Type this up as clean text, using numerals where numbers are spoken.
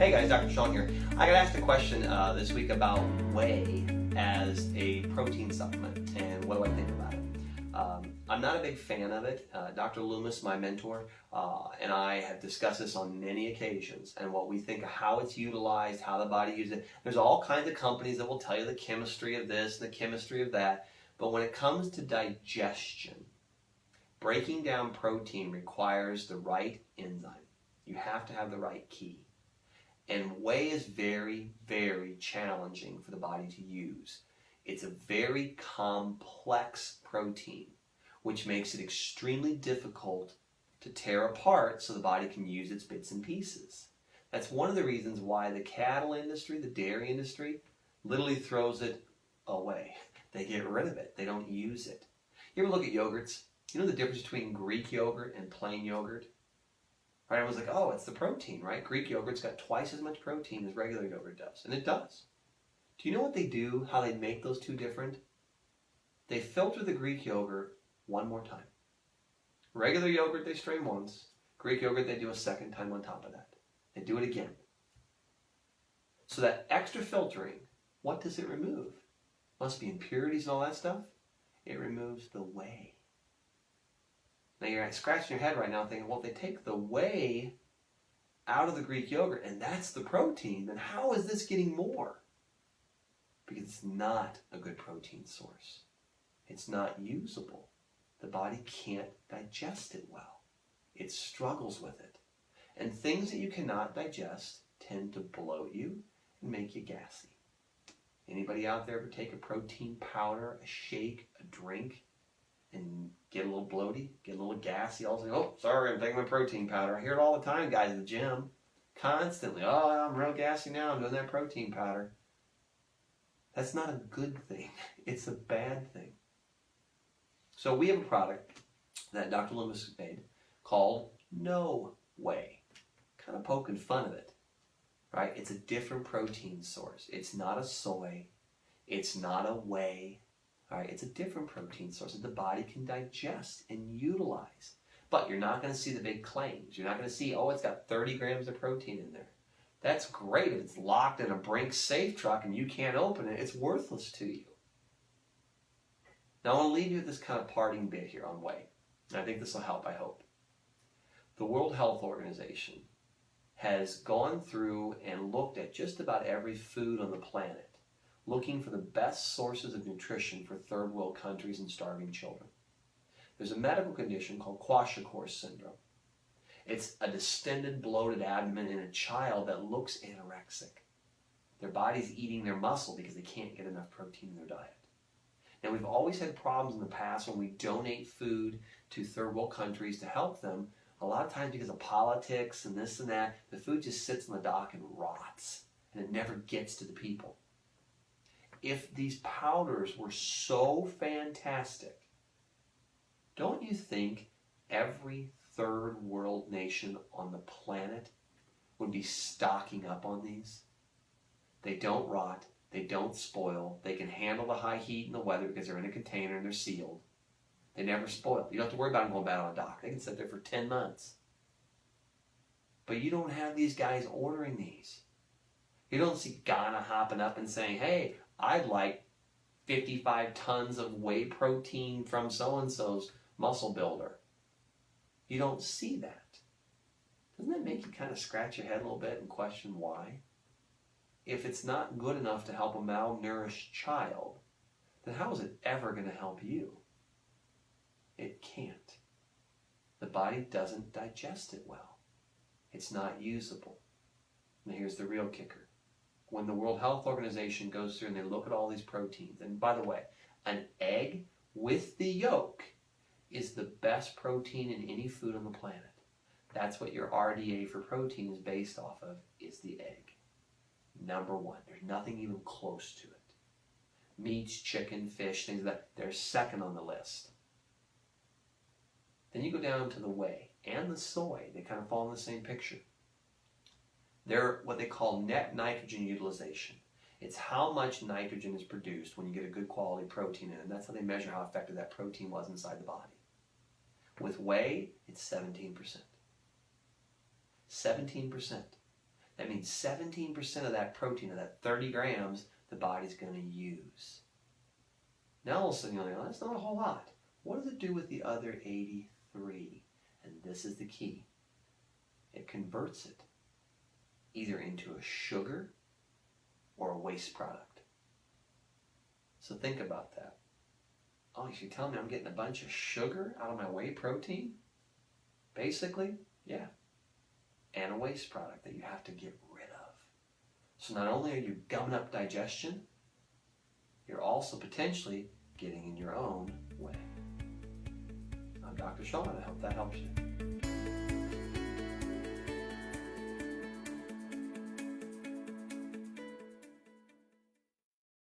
Hey guys, Dr. Sean here. I got asked a question this week about whey as a protein supplement and what do I think about it. I'm not a big fan of it. Dr. Loomis, my mentor, and I have discussed this on many occasions and what we think of how it's utilized, how the body uses it. There's all kinds of companies that will tell you the chemistry of this and the chemistry of that, but when it comes to digestion, breaking down protein requires the right enzyme. You have to have the right key. And whey is very, very challenging for the body to use. It's a very complex protein, which makes it extremely difficult to tear apart so the body can use its bits and pieces. That's one of the reasons why the cattle industry, the dairy industry, literally throws it away. They get rid of it. They don't use it. You ever look at yogurts? You know the difference between Greek yogurt and plain yogurt? Right, everyone's like, oh, it's the protein, right? Greek yogurt's got twice as much protein as regular yogurt does, and it does. Do you know what they do, how they make those two different? They filter the Greek yogurt one more time. Regular yogurt they strain once, Greek yogurt they do a second time on top of that. They do it again. So that extra filtering, what does it remove? Must be impurities and all that stuff. It removes the whey. Now you're scratching your head right now thinking, well, if they take the whey out of the Greek yogurt and that's the protein, then how is this getting more? Because it's not a good protein source. It's not usable. The body can't digest it well. It struggles with it. And things that you cannot digest tend to bloat you and make you gassy. Anybody out there ever take a protein powder, a shake, a drink, and get a little bloaty, get a little gassy, all of a sudden, oh, sorry, I'm taking my protein powder. I hear it all the time, guys, at the gym. Constantly, oh, I'm real gassy now, I'm doing that protein powder. That's not a good thing. It's a bad thing. So we have a product that Dr. Loomis made called No Whey. Kind of poking fun of it, right? It's a different protein source. It's not a soy. It's not a whey. All right, it's a different protein source that the body can digest and utilize. But you're not going to see the big claims. You're not going to see, oh, it's got 30 grams of protein in there. That's great if it's locked in a Brinks safe truck and you can't open it. It's worthless to you. Now, I want to leave you with this kind of parting bit here on whey. And I think this will help, I hope. The World Health Organization has gone through and looked at just about every food on the planet, looking for the best sources of nutrition for third world countries and starving children. There's a medical condition called quash syndrome. It's a distended, bloated abdomen in a child that looks anorexic. Their body's eating their muscle because they can't get enough protein in their diet. Now, we've always had problems in the past when we donate food to third world countries to help them. A lot of times because of politics and this and that, the food just sits on the dock and rots, and it never gets to the people. If these powders were so fantastic, don't you think every third world nation on the planet would be stocking up on these? They don't rot, they don't spoil, they can handle the high heat and the weather because they're in a container and they're sealed. They never spoil. You don't have to worry about them going bad on a dock. They can sit there for 10 months. But you don't have these guys ordering these. You don't see Ghana hopping up and saying, hey, I'd like 55 tons of whey protein from so-and-so's muscle builder. You don't see that. Doesn't that make you kind of scratch your head a little bit and question why? If it's not good enough to help a malnourished child, then how is it ever going to help you? It can't. The body doesn't digest it well. It's not usable. Now here's the real kicker. When the World Health Organization goes through and they look at all these proteins, and by the way, an egg with the yolk is the best protein in any food on the planet. That's what your RDA for protein is based off of, is the egg. Number one. There's nothing even close to it. Meats, chicken, fish, things like that, they're second on the list. Then you go down to the whey and the soy. They kind of fall in the same picture. They're what they call net nitrogen utilization. It's how much nitrogen is produced when you get a good quality protein in it, and that's how they measure how effective that protein was inside the body. With whey, it's 17%. 17%. That means 17% of that protein, of that 30 grams, the body's going to use. Now all of a sudden you're like, oh, that's not a whole lot. What does it do with the other 83? And this is the key. It converts it either into a sugar or a waste product. So think about that. Oh, you're telling me I'm getting a bunch of sugar out of my whey protein? Basically, yeah. And a waste product that you have to get rid of. So not only are you gumming up digestion, you're also potentially getting in your own way. I'm Dr. Shawn. I hope that helps you.